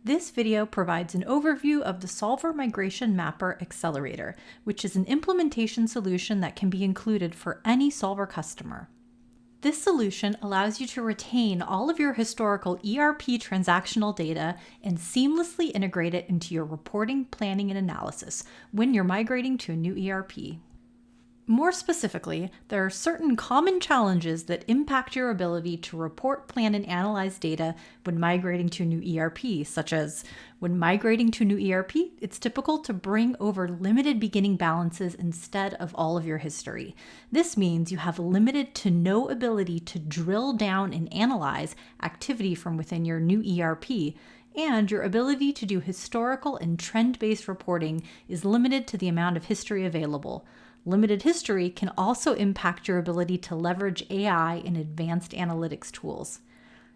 This video provides an overview of the Solver Migration Mapper Accelerator, which is an implementation solution that can be included for any Solver customer. This solution allows you to retain all of your historical ERP transactional data and seamlessly integrate it into your reporting, planning, and analysis when you're migrating to a new ERP. More specifically, there are certain common challenges that impact your ability to report, plan, and analyze data when migrating to a new ERP, such as when migrating to a new ERP, it's typical to bring over limited beginning balances instead of all of your history. This means you have limited to no ability to drill down and analyze activity from within your new ERP, and your ability to do historical and trend-based reporting is limited to the amount of history available. Limited history can also impact your ability to leverage AI and advanced analytics tools.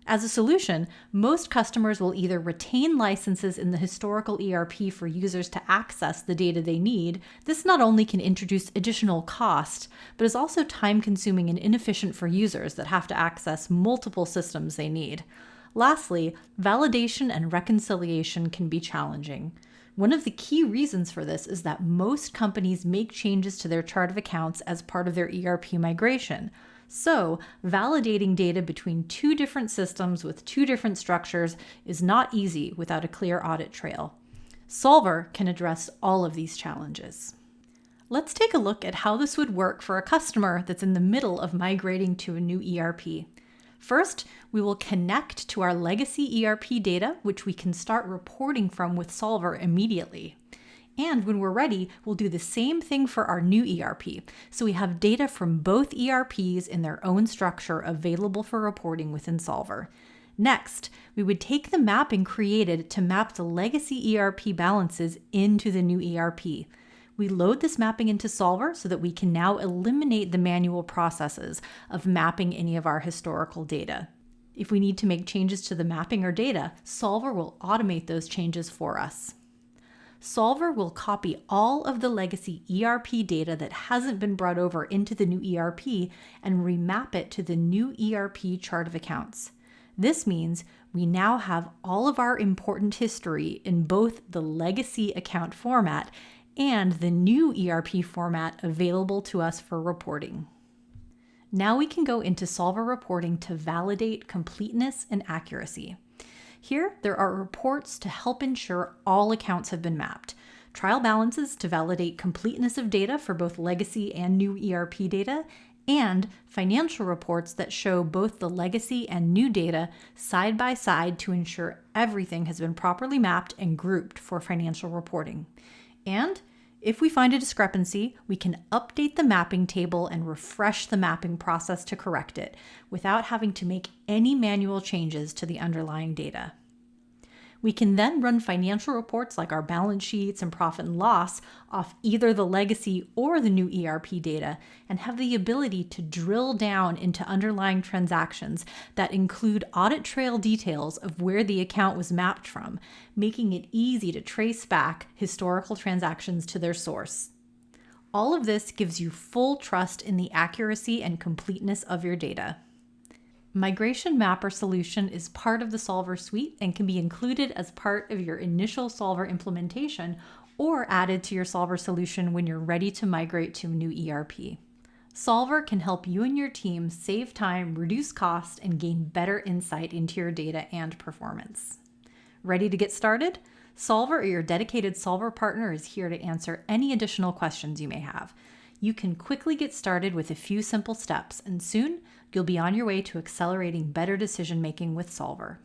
As a solution, most customers will either retain licenses in the historical ERP for users to access the data they need. This not only can introduce additional cost, but is also time-consuming and inefficient for users that have to access multiple systems they need. Lastly, validation and reconciliation can be challenging. One of the key reasons for this is that most companies make changes to their chart of accounts as part of their ERP migration. So, validating data between two different systems with two different structures is not easy without a clear audit trail. Solver can address all of these challenges. Let's take a look at how this would work for a customer that's in the middle of migrating to a new ERP. First, we will connect to our legacy ERP data, which we can start reporting from with Solver immediately. And when we're ready, we'll do the same thing for our new ERP. So we have data from both ERPs in their own structure available for reporting within Solver. Next, we would take the mapping created to map the legacy ERP balances into the new ERP. We load this mapping into Solver so that we can now eliminate the manual processes of mapping any of our historical data. If we need to make changes to the mapping or data, Solver will automate those changes for us. Solver will copy all of the legacy ERP data that hasn't been brought over into the new ERP and remap it to the new ERP chart of accounts. This means we now have all of our important history in both the legacy account format and the new ERP format available to us for reporting. Now we can go into Solver reporting to validate completeness and accuracy. Here, there are reports to help ensure all accounts have been mapped, trial balances to validate completeness of data for both legacy and new ERP data, and financial reports that show both the legacy and new data side by side to ensure everything has been properly mapped and grouped for financial reporting. And if we find a discrepancy, we can update the mapping table and refresh the mapping process to correct it without having to make any manual changes to the underlying data. We can then run financial reports like our balance sheets and profit and loss off either the legacy or the new ERP data and have the ability to drill down into underlying transactions that include audit trail details of where the account was mapped from, making it easy to trace back historical transactions to their source. All of this gives you full trust in the accuracy and completeness of your data. Migration Mapper solution is part of the Solver suite and can be included as part of your initial Solver implementation or added to your Solver solution when you're ready to migrate to a new ERP. Solver can help you and your team save time, reduce cost, and gain better insight into your data and performance. Ready to get started? Solver or your dedicated Solver partner is here to answer any additional questions you may have. You can quickly get started with a few simple steps, and soon you'll be on your way to accelerating better decision-making with Solver.